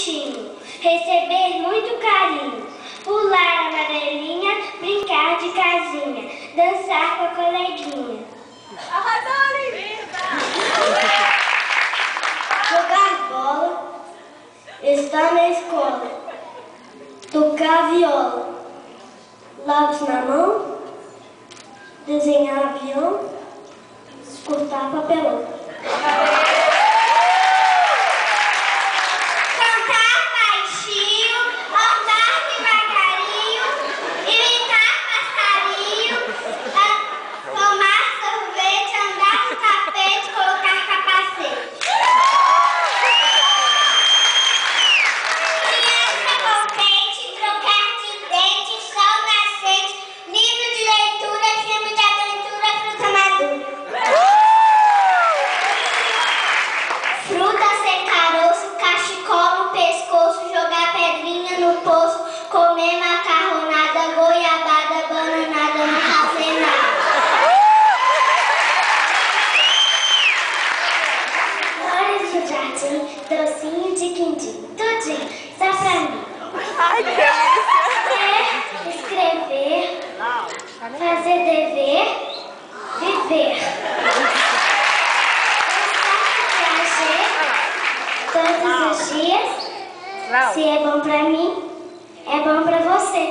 peixinho, receber muito carinho, pular amarelinha, brincar de casinha, dançar com a coleguinha. Jogar bola, estar na escola, tocar viola, lápis na mão, desenhar avião, cortar papelão. Cantar baixinho, andar devagarinho, imitar passarinho, tomar sorvete, andar no tapete, colocar capacete. Criança contente, trocar de dente, sol nascente, livro de leitura, filme de aventura, fruta madura. Fruta sem caroço, cachecol no pescoço, jogar pedrinha no poço, comer macarronada, goiabada, bananada, não fazer nada. Flores do jardim, docinho de quindim, tudinho, só pra mim. Ai, que delícia! Escrever, fazer dever, viver. Todos os dias, se é bom pra mim, é bom pra você.